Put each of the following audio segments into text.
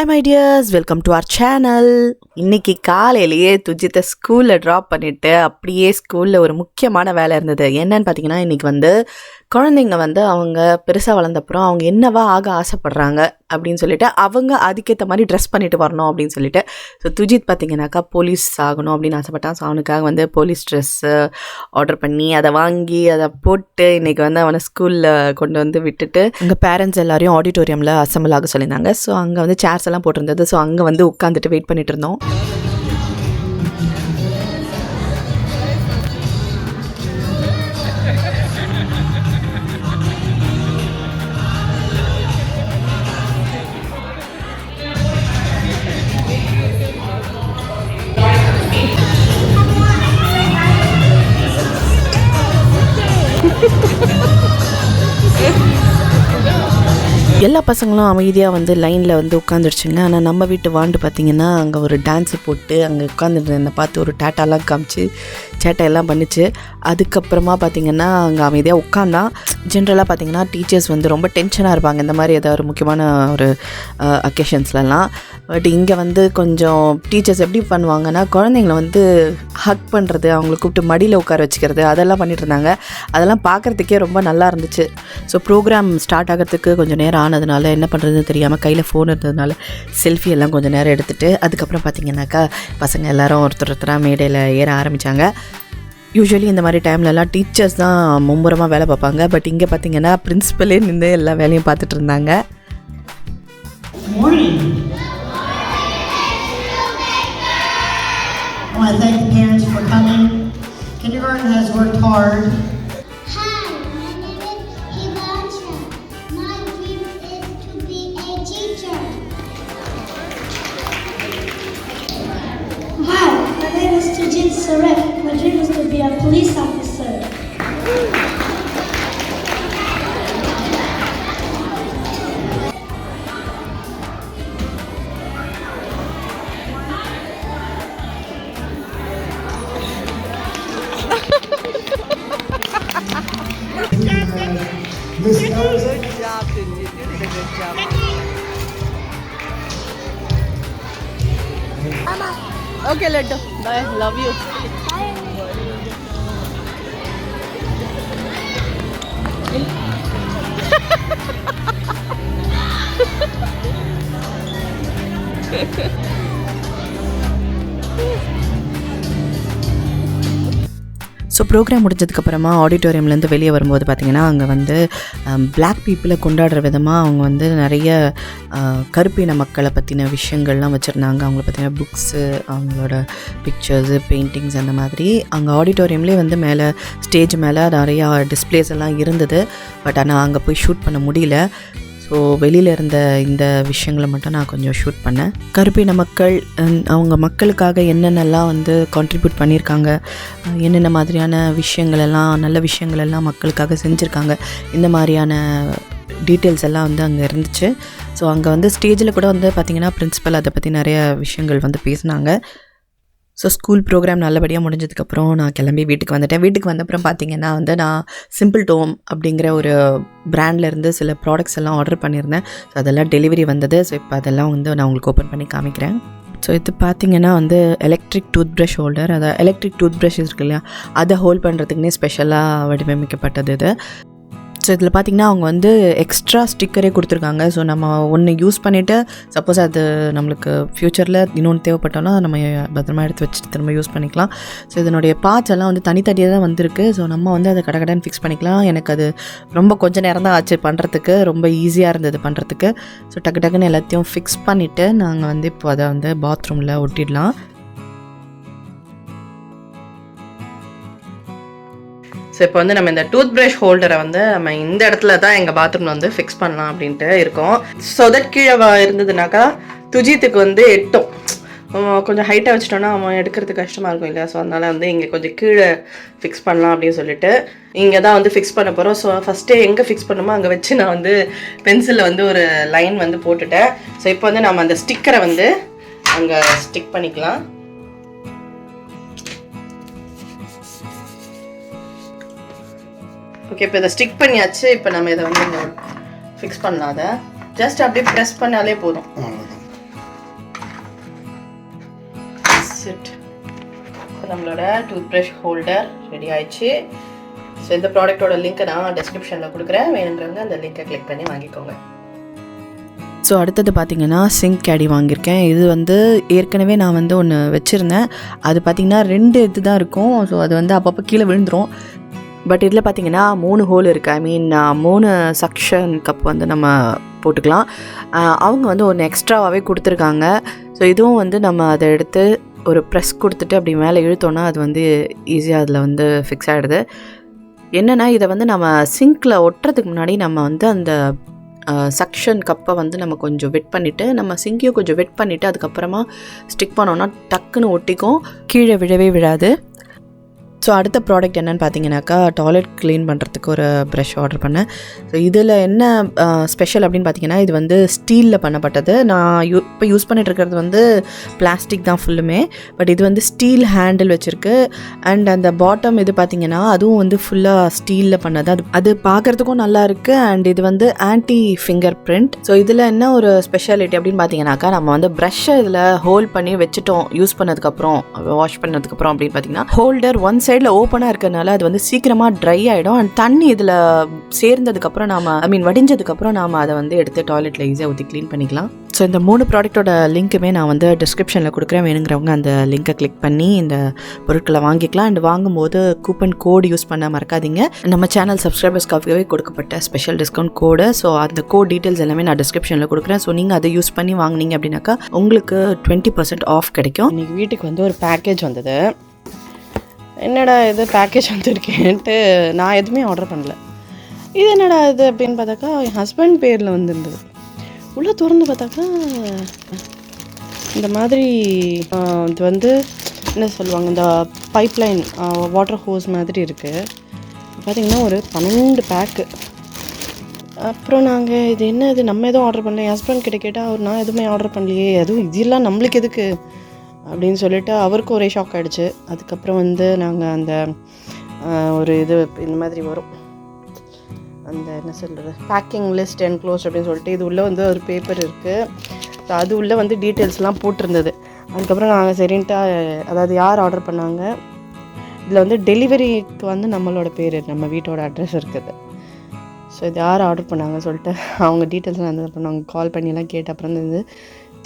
Hi my dears, welcome to our channel. இன்னைக்கு காலையிலேயே துஜித்தை ஸ்கூலில் ட்ராப் பண்ணிவிட்டு அப்படியே ஸ்கூலில் ஒரு முக்கியமான வேலை இருந்தது. என்னன்னு பார்த்தீங்கன்னா, இன்றைக்கி குழந்தைங்க அவங்க பெருசாக வளர்ந்தப்புறம் அவங்க என்னவா ஆக ஆசைப்படுறாங்க அப்படின்னு சொல்லிட்டு அவங்க அதுக்கேற்ற மாதிரி ட்ரெஸ் பண்ணிட்டு வரணும் அப்படின்னு சொல்லிட்டு. ஸோ துஜித் பார்த்திங்கனாக்கா போலீஸ் ஆகணும் அப்படின்னு ஆசைப்பட்டான். ஸோ அவனுக்காக போலீஸ் ட்ரெஸ்ஸு ஆர்டர் பண்ணி அதை வாங்கி அதை போட்டு இன்றைக்கி அவனை ஸ்கூலில் கொண்டு விட்டுட்டு எங்கள் பேரண்ட்ஸ் எல்லாரையும் ஆடிட்டோரியமில் அசம்பிள் ஆக சொல்லியிருந்தாங்க. ஸோ அங்கே சேர்ஸ் எல்லாம் போட்டிருந்தது. ஸோ அங்கே உட்காந்துட்டு வெயிட் பண்ணிட்டு இருந்தோம். எல்லா பசங்களும் அமைதியாக லைனில் உட்காந்துருச்சுங்க. ஆனால் நம்ம வீட்டு வாண்டு பார்த்திங்கன்னா அங்கே ஒரு டான்ஸு போட்டு அங்கே உட்காந்துட்டு என்னை பார்த்து ஒரு டேட்டாலாம் காமிச்சு சேட்டையெல்லாம் பண்ணிச்சு. அதுக்கப்புறமா பார்த்திங்கன்னா அங்கே அமைதியாக உட்காந்தான். ஜென்ரலாக பார்த்திங்கன்னா டீச்சர்ஸ் ரொம்ப டென்ஷனாக இருப்பாங்க இந்த மாதிரி ஏதாவது ஒரு முக்கியமான ஒரு அக்கேஷன்ஸ்லலாம். பட் இங்கே கொஞ்சம் டீச்சர்ஸ் எப்படி பண்ணுவாங்கன்னா, குழந்தைங்கள ஹக் பண்ணுறது, அவங்கள கூப்பிட்டு மடியில் உட்கார வச்சுக்கிறது, அதெல்லாம் பண்ணிகிட்டு இருந்தாங்க. அதெல்லாம் பார்க்குறதுக்கே ரொம்ப நல்லா இருந்துச்சு. ஸோ ப்ரோக்ராம் ஸ்டார்ட் ஆகிறதுக்கு கொஞ்சம் நேரம் ஆனதுனால என்ன பண்ணுறதுன்னு தெரியாமல் கையில் ஃபோன் இருந்ததுனால செல்ஃபி எல்லாம் கொஞ்சம் நேரம் எடுத்துகிட்டு அதுக்கப்புறம் பார்த்திங்கனாக்கா பசங்க எல்லோரும் ஒருத்தராக மேடையில் ஏற ஆரம்பித்தாங்க. யூஸ்வலி இந்த மாதிரி டைம்லலாம் டீச்சர்ஸ் தான் மும்முரமாக வேலை பார்ப்பாங்க. பட் இங்கே பார்த்திங்கன்னா பிரின்சிபலே நின்று எல்லா வேலையும் பார்த்துட்டு இருந்தாங்க. I want to thank the parents for coming. Kindergarten has worked hard. Hi, my name is Hivansha. My dream is to be a teacher. Hi, my name is Tujit Sarek. My dream is to be a police officer. Good job, Tunji. You did a good job. Okay, Laddu. Bye. Love you. So programme முடிஞ்சதுக்கப்புறமா ஆடிட்டோரியம்லேருந்து வெளியே வரும்போது பார்த்திங்கன்னா அங்கே black பீப்புளை கொண்டாடுற விதமாக அவங்க நிறைய கருப்பின மக்களை பற்றின விஷயங்கள்லாம் வச்சுருந்தாங்க. அவங்கள பற்றின புக்ஸு, அவங்களோட பிக்சர்ஸு, பெயிண்டிங்ஸ் அந்த மாதிரி அங்கே ஆடிட்டோரியம்லேயே மேலே ஸ்டேஜ் மேலே நிறையா டிஸ்பிளேஸ் எல்லாம் இருந்தது. பட் ஆனால் அங்கே போய் ஷூட் பண்ண முடியல. ஸோ வெளியில் இருந்த இந்த விஷயங்களை மட்டும் நான் கொஞ்சம் ஷூட் பண்ணேன். கருப்பின மக்கள் அவங்க மக்களுக்காக என்னென்னலாம் கான்ட்ரிபியூட் பண்ணியிருக்காங்க, என்னென்ன மாதிரியான விஷயங்களெல்லாம் நல்ல விஷயங்களெல்லாம் மக்களுக்காக செஞ்சுருக்காங்க, இந்த மாதிரியான டீட்டெயில்ஸ் எல்லாம் அங்கே இருந்துச்சு. ஸோ அங்கே ஸ்டேஜில் கூட பார்த்திங்கன்னா பிரின்சிபல் அதை பற்றி நிறைய விஷயங்கள் பேசினாங்க. ஸோ ஸ்கூல் ப்ரோக்ராம் நல்லபடியாக முடிஞ்சதுக்கப்புறம் நான் கிளம்பி வீட்டுக்கு வந்துட்டேன். வீட்டுக்கு வந்தப்புறம் பார்த்திங்கன்னா நான் சிம்பிள் டோம் அப்படிங்கிற ஒரு பிராண்ட்லேருந்து சில ப்ராடக்ட்ஸ் எல்லாம் ஆர்டர் பண்ணியிருந்தேன். ஸோ அதெல்லாம் டெலிவரி வந்தது. ஸோ இப்போ அதெல்லாம் நான் உங்களுக்கு ஓப்பன் பண்ணி காமிக்கிறேன். ஸோ இது பார்த்திங்கன்னா எலக்ட்ரிக் டூத் ப்ரஷ் ஹோல்டர். அதை எலக்ட்ரிக் டூத் ப்ரஷ் இருக்கு இல்லையா, அதை ஹோல்ட் பண்ணுறதுக்குன்னே ஸ்பெஷலாக வடிவமைக்கப்பட்டது இது. ஸோ இதில் பார்த்திங்கன்னா அவங்க எக்ஸ்ட்ரா ஸ்டிக்கரே கொடுத்துருக்காங்க. ஸோ நம்ம ஒன்று யூஸ் பண்ணிவிட்டு சப்போஸ் அது நம்மளுக்கு ஃப்யூச்சரில் இன்னொன்று தேவைப்பட்டோன்னா நம்ம பத்திரமா எடுத்து வச்சுட்டு திரும்ப யூஸ் பண்ணிக்கலாம். ஸோ இதனுடைய பார்ட்ஸ் எல்லாம் தனித்தனியாக தான் வந்திருக்கு. ஸோ நம்ம அதை கடகடன்னு ஃபிக்ஸ் பண்ணிக்கலாம். எனக்கு அது ரொம்ப கொஞ்சம் நேரம் தான் ஆச்சு பண்ணுறதுக்கு, ரொம்ப ஈஸியாக இருந்தது பண்ணுறதுக்கு. ஸோ டக்கு டக்குன்னு எல்லாத்தையும் ஃபிக்ஸ் பண்ணிவிட்டு நாங்கள் இப்போ அதை பாத்ரூமில் ஒட்டிடலாம். ஸோ இப்போ நம்ம இந்த டூத் ப்ரஷ் ஹோல்டரை நம்ம இந்த இடத்துல தான் எங்கள் பாத்ரூமில் ஃபிக்ஸ் பண்ணலாம் அப்படின்ட்டு இருக்கோம். ஸோ தட் கீழே இருந்ததுனாக்கா துஜித்துக்கு எட்டும். கொஞ்சம் ஹைட்டாக வச்சிட்டோன்னா அவன் எடுக்கிறதுக்கு கஷ்டமாக இருக்கும் இல்லையா. ஸோ அதனால் இங்கே கொஞ்சம் கீழே ஃபிக்ஸ் பண்ணலாம் அப்படின்னு சொல்லிட்டு இங்கே தான் ஃபிக்ஸ் பண்ண போகிறோம். ஸோ ஃபஸ்ட்டே எங்கே ஃபிக்ஸ் பண்ணுமோ அங்கே வச்சு நான் பென்சிலில் ஒரு லைன் போட்டுட்டேன். ஸோ இப்போ நம்ம அந்த ஸ்டிக்கரை அங்கே ஸ்டிக் பண்ணிக்கலாம். ஓகே, இப்போ இதை ஸ்டிக் பண்ணியாச்சு. இப்போ நம்ம இதை ஃபிக்ஸ் பண்ணலாம். அதை ஜஸ்ட் அப்படியே ப்ரெஸ் பண்ணாலே போதும். That's it. நம்மளோட டூத் ப்ரஷ் ஹோல்டர் ரெடி ஆயிடுச்சு. ஸோ இந்த ப்ராடக்டோட லிங்க்கை நான் டிஸ்கிரிப்ஷனில் கொடுக்குறேன், வேணுங்கிறவங்க அந்த லிங்க்கை கிளிக் பண்ணி வாங்கிக்கோங்க. ஸோ அடுத்தது பார்த்திங்கன்னா சிங்க் கேடி வாங்கியிருக்கேன். இது வந்து ஏற்கனவே நான் வந்து ஒன்று வச்சுருந்தேன். அது பார்த்திங்கன்னா 2 இது தான் இருக்கும். ஸோ அது வந்து அப்பப்போ கீழே விழுந்துடும். பட் இதில் பார்த்திங்கன்னா 3 ஹோல் இருக்குது. ஐ மீன் 3 சக்ஷன் கப் வந்து நம்ம போட்டுக்கலாம். அவங்க வந்து ஒன்று எக்ஸ்ட்ராவாகவே கொடுத்துருக்காங்க. ஸோ இதுவும் வந்து நம்ம அதை எடுத்து ஒரு ப்ரெஸ் கொடுத்துட்டு அப்படி மேலே இழுத்தோன்னா அது வந்து ஈஸியாக அதில் வந்து ஃபிக்ஸ் ஆகிடுது. என்னென்னா இதை வந்து நம்ம சிங்க்கில் ஒட்டுறதுக்கு முன்னாடி நம்ம வந்து அந்த சக்ஷன் கப்பை வந்து நம்ம கொஞ்சம் வெட் பண்ணிவிட்டு நம்ம சிங்கையும் கொஞ்சம் வெட் பண்ணிவிட்டு அதுக்கப்புறமா ஸ்டிக் பண்ணோன்னா டக்குன்னு ஒட்டிக்கும், கீழே விழவே விழாது. ஸோ அடுத்த ப்ராடக்ட் என்னென்னு பார்த்தீங்கன்னாக்கா டாய்லெட் க்ளீன் பண்ணுறதுக்கு ஒரு ப்ரஷ் ஆர்டர் பண்ணேன். ஸோ இதில் என்ன ஸ்பெஷல் அப்படின்னு பார்த்தீங்கன்னா இது வந்து ஸ்டீலில் பண்ணப்பட்டது. நான் இப்போ யூஸ் பண்ணிட்டு இருக்கிறது வந்து பிளாஸ்டிக் தான் ஃபுல்லுமே. பட் இது வந்து ஸ்டீல் ஹேண்டில் வச்சுருக்கு. அண்ட் அந்த பாட்டம் இது பார்த்தீங்கன்னா அதுவும் வந்து ஃபுல்லாக ஸ்டீலில் பண்ணது. அது பார்க்குறதுக்கும் நல்லா இருக்குது. அண்ட் இது வந்து ஆன்டி ஃபிங்கர் பிரிண்ட். ஸோ இதில் என்ன ஒரு ஸ்பெஷாலிட்டி அப்படின்னு பார்த்தீங்கன்னாக்கா நம்ம வந்து ப்ரஷ்ஷை இதில் ஹோல்ட் பண்ணி வச்சுட்டோம் யூஸ் பண்ணதுக்கப்புறம் வாஷ் பண்ணதுக்கப்புறம் அப்படின்னு பார்த்தீங்கன்னா ஹோல்டர் ஒன் சைடில் ஓப்பனாக இருக்கிறதுனால அது வந்து சீக்கிரமாக ட்ரை ஆகிடும். அண்ட் தண்ணி இதில் சேர்ந்ததுக்கப்புறம் வடிஞ்சதுக்கப்புறம் நாம் அதை வந்து எடுத்து டாய்லெட்டில் ஈஸியாக ஊற்றி க்ளீன் பண்ணிக்கலாம். ஸோ இந்த 3 ப்ராடக்ட்டோட லிங்க்குமே நான் வந்து டிஸ்கிரிப்ஷனில் கொடுக்குறேன், வேணுங்கிறவங்க அந்த லிங்கை கிளிக் பண்ணி இந்த பொருட்களை வாங்கிக்கலாம். அண்ட் வாங்கும்போது கூப்பன் கோடு யூஸ் பண்ண மறக்காதீங்க. நம்ம சேனல் சப்ஸ்கிரைபர்ஸ்க்காகவே கொடுக்கப்பட்ட ஸ்பெஷல் டிஸ்கவுண்ட் கோடு. ஸோ அந்த கோட் டீட்டெயில்ஸ் எல்லாமே நான் டிஸ்கிரிப்ஷனில் கொடுக்குறேன். ஸோ நீங்கள் அதை யூஸ் பண்ணி வாங்கினீங்க அப்படின்னாக்கா உங்களுக்கு 20% ஆஃப் கிடைக்கும். இன்றைக்கி வீட்டுக்கு வந்து ஒரு பேக்கேஜ் வந்தது. என்னடா இது பேக்கேஜ் வந்துருக்கேன்ட்டு நான் எதுவுமே ஆர்டர் பண்ணல. இது என்னடா இது அப்படின்னு பார்த்தாக்கா என் ஹஸ்பண்ட் பேரில் வந்துருந்தது. உள்ளே திறந்து பார்த்தாக்கா இந்த மாதிரி இது வந்து என்ன சொல்லுவாங்க, இந்த பைப்லைன் வாட்டர் ஹோஸ் மாதிரி இருக்குது. பார்த்திங்கன்னா ஒரு 12 பேக்கு. அப்புறம் நாங்கள் இது என்ன இது நம்ம எதுவும் ஆர்டர் பண்ணல. என் ஹஸ்பண்ட் கிட்ட கேட்டால் அவர் நான் எதுவுமே ஆர்டர் பண்ணலையே, அதுவும் இதெல்லாம் நம்மளுக்கு எதுக்கு அப்படின்னு சொல்லிட்டு அவருக்கு ஒரே ஷாக் ஆகிடுச்சு. அதுக்கப்புறம் வந்து நாங்கள் அந்த ஒரு இது இந்த மாதிரி வரும், அந்த என்ன சொல்கிறது பேக்கிங் லிஸ்ட் என்க்ளோஸ்ட் அப்படின்னு சொல்லிட்டு இது உள்ளே வந்து ஒரு பேப்பர் இருக்குது. ஸோ அது உள்ளே வந்து டீட்டெயில்ஸ்லாம் போட்டிருந்தது. அதுக்கப்புறம் நாங்கள் சரின்ட்டு அதாவது யார் ஆர்டர் பண்ணாங்க, இதில் வந்து டெலிவரிக்கு வந்து நம்மளோட பேர் நம்ம வீட்டோட அட்ரஸ் இருக்குது. ஸோ இது யார் ஆர்டர் பண்ணாங்கன்னு சொல்லிட்டு அவங்க டீட்டெயில்ஸ்லாம் என்ன பண்ணாங்க கால் பண்ணிலாம் கேட்ட அப்புறம் வந்து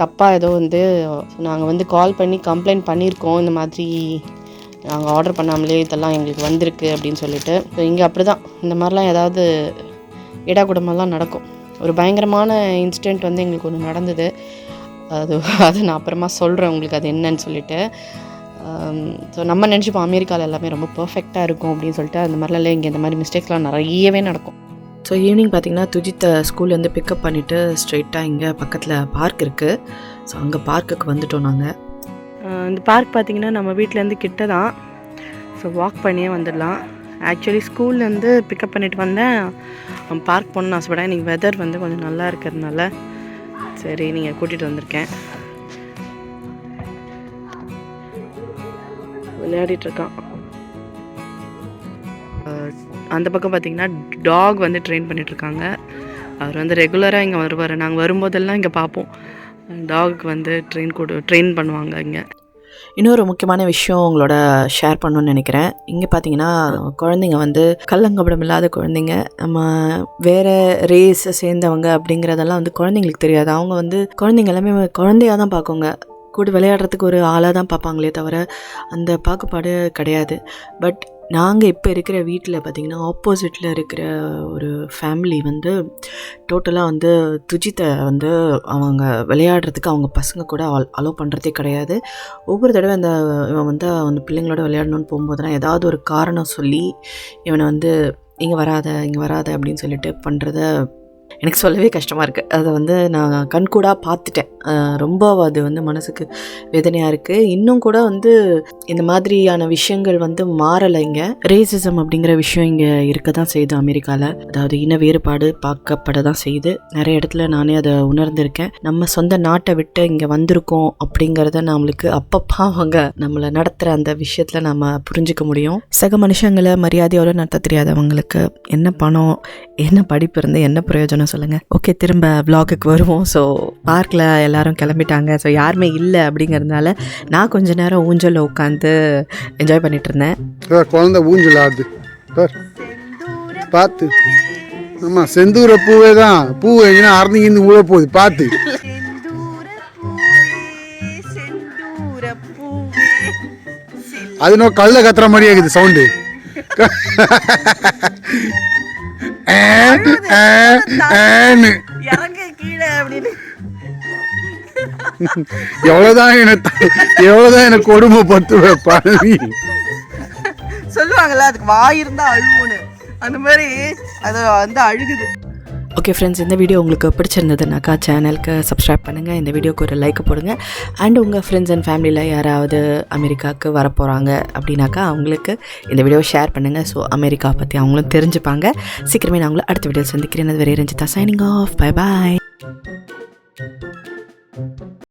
தப்பாக ஏதோ வந்து நாங்கள் வந்து கால் பண்ணி கம்ப்ளைண்ட் பண்ணியிருக்கோம், இந்த மாதிரி நாங்கள் ஆர்டர் பண்ணாமலே இதெல்லாம் எங்களுக்கு வந்திருக்கு அப்படின்னு சொல்லிட்டு. ஸோ இங்கே அப்படி தான் இந்த மாதிரிலாம் ஏதாவது இடாகுடமெல்லாம் நடக்கும். ஒரு பயங்கரமான இன்சிடெண்ட் வந்து எங்களுக்கு ஒன்று நடந்தது. அது நான் அப்புறமா சொல்கிறேன் உங்களுக்கு அது என்னன்னு சொல்லிட்டு. ஸோ நம்ம நினச்சிப்போம் அமெரிக்காவில் எல்லாமே ரொம்ப பர்ஃபெக்டாக இருக்கும் அப்படின்னு சொல்லிட்டு. அந்த மாதிரிலாம் இல்லை, இங்கே இந்த மாதிரி மிஸ்டேக்ஸ்லாம் நிறையவே நடக்கும். ஸோ ஈவினிங் பார்த்திங்கன்னா துஜித்தை ஸ்கூல்லேருந்து பிக்கப் பண்ணிவிட்டு ஸ்ட்ரெயிட்டாக இங்கே பக்கத்தில் பார்க் இருக்குது. ஸோ அங்கே பார்க்குக்கு வந்துட்டோம் நாங்கள். இந்த பார்க் பார்த்திங்கன்னா நம்ம வீட்டிலேருந்து கிட்ட தான். ஸோ வாக் பண்ணியே வந்துடலாம். ஆக்சுவலி ஸ்கூல்லேருந்து பிக்கப் பண்ணிவிட்டு வந்தேன், பார்க் போகணுன்னு ஆசைப்பட்டேன். இன்றைக்கி வெதர் வந்து கொஞ்சம் நல்லா இருக்கிறதுனால சரி நீங்கள் கூட்டிகிட்டு வந்திருக்கேன். விளையாடிட்டுருக்கான். அந்த பக்கம் பார்த்திங்கன்னா டாக் வந்து ட்ரெயின் பண்ணிகிட்ருக்காங்க. அவர் வந்து ரெகுலராக இங்கே வருவார். நாங்கள் வரும்போதெல்லாம் இங்கே பார்ப்போம், டாக் வந்து ட்ரெயின் பண்ணுவாங்க இங்கே. இன்னொரு முக்கியமான விஷயம் உங்களோட ஷேர் பண்ணணுன்னு நினைக்கிறேன். இங்கே பார்த்தீங்கன்னா குழந்தைங்க வந்து கள்ளங்கபடம் இல்லாத குழந்தைங்க, நம்ம வேறு ரேஸை சேர்ந்தவங்க அப்படிங்கிறதெல்லாம் வந்து குழந்தைங்களுக்கு தெரியாது. அவங்க வந்து குழந்தைங்க எல்லாமே குழந்தையாக தான் பார்க்குங்க, கூட விளையாடுறதுக்கு ஒரு ஆளாக தான் பார்ப்பாங்களே தவிர அந்த பாகுபாடு கிடையாது. பட் நாங்கள் இப்போ இருக்கிற வீட்டில் பார்த்திங்கன்னா ஆப்போசிட்டில் இருக்கிற ஒரு ஃபேமிலி வந்து டோட்டலாக வந்து துஜித்தை வந்து அவங்க விளையாடுறதுக்கு அவங்க பசங்க கூட அலோவ் பண்ணுறதே கிடையாது. ஒவ்வொரு தடவை இவன் வந்து அந்த பிள்ளைங்களோட விளையாடணுன்னு போகும்போதுலாம் ஏதாவது ஒரு காரணம் சொல்லி இவனை வந்து இங்கே வராத அப்படின்னு சொல்லிட்டு பண்ணுறத எனக்கு சொல்லவே கஷ்டமாக இருக்குது. அதை வந்து நான் கண்கூடாக பார்த்துட்டேன். ரொம்ப அது வந்து மனசுக்கு வேதனையாக இருக்குது. இன்னும் கூட வந்து இந்த மாதிரியான விஷயங்கள் வந்து மாறலை. இங்கே ரேசிசம் அப்படிங்கிற விஷயம் இங்கே இருக்க தான் செய்யுது அமெரிக்காவில். அதாவது இன வேறுபாடு பார்க்கப்பட தான் செய்யுது. நிறைய இடத்துல நானே அதை உணர்ந்திருக்கேன். நம்ம சொந்த நாட்டை விட்டு இங்கே வந்திருக்கோம் அப்படிங்கிறத நம்மளுக்கு அப்பப்போ அவங்க நம்மளை நடத்துகிற அந்த விஷயத்தில் நம்ம புரிஞ்சிக்க முடியும். சக மனுஷங்களை மரியாதையோடு நடத்த தெரியாதவங்களுக்கு என்ன பணம் என்ன படிப்பு இருந்து என்ன பிரயோஜனம் பிடிக்கணும் சொல்லுங்கள். ஓகே, திரும்ப vlogக்கு வருவோம். ஸோ பார்க்கில் எல்லோரும் கிளம்பிட்டாங்க. ஸோ யாருமே இல்லை அப்படிங்கிறதுனால நான் கொஞ்ச நேரம் ஊஞ்சலில் உட்காந்து என்ஜாய் பண்ணிட்டு இருந்தேன். குழந்தை ஊஞ்சல் ஆடுது பார்த்து. ஆமாம், செந்தூர பூவே தான். பூ எங்கன்னா அறந்திங்கிருந்து ஊழ போகுது பார்த்து. அது நோ கல்ல கத்துற மாதிரியே இருக்குது சவுண்டு. எவ்வளவுதான் எனக்கு கொடுமை பத்து பழனி சொல்லுவாங்கல்ல, அதுக்கு வாய் இருந்தா அழுவுன்னு, அந்த மாதிரி அது வந்து அழுகுது. ஓகே ஃப்ரெண்ட்ஸ், இந்த வீடியோ உங்களுக்கு பிடிச்சிருந்ததுனாக்கா சேனலுக்கு சப்ஸ்கிரைப் பண்ணுங்கள், இந்த வீடியோக்கு ஒரு லைக் போடுங்க. அண்ட் உங்கள் ஃப்ரெண்ட்ஸ் அண்ட் ஃபேமிலியில் யாராவது அமெரிக்காவுக்கு வரப்போகிறாங்க அப்படின்னாக்கா அவங்களுக்கு இந்த வீடியோ ஷேர் பண்ணுங்கள். ஸோ அமெரிக்கா பற்றி அவங்களும் தெரிஞ்சுப்பாங்க. சீக்கிரமே நான் உங்களை அடுத்த வீடியோ சந்திக்கிறேன். அது வரை Ranjitha signing off. Bye bye.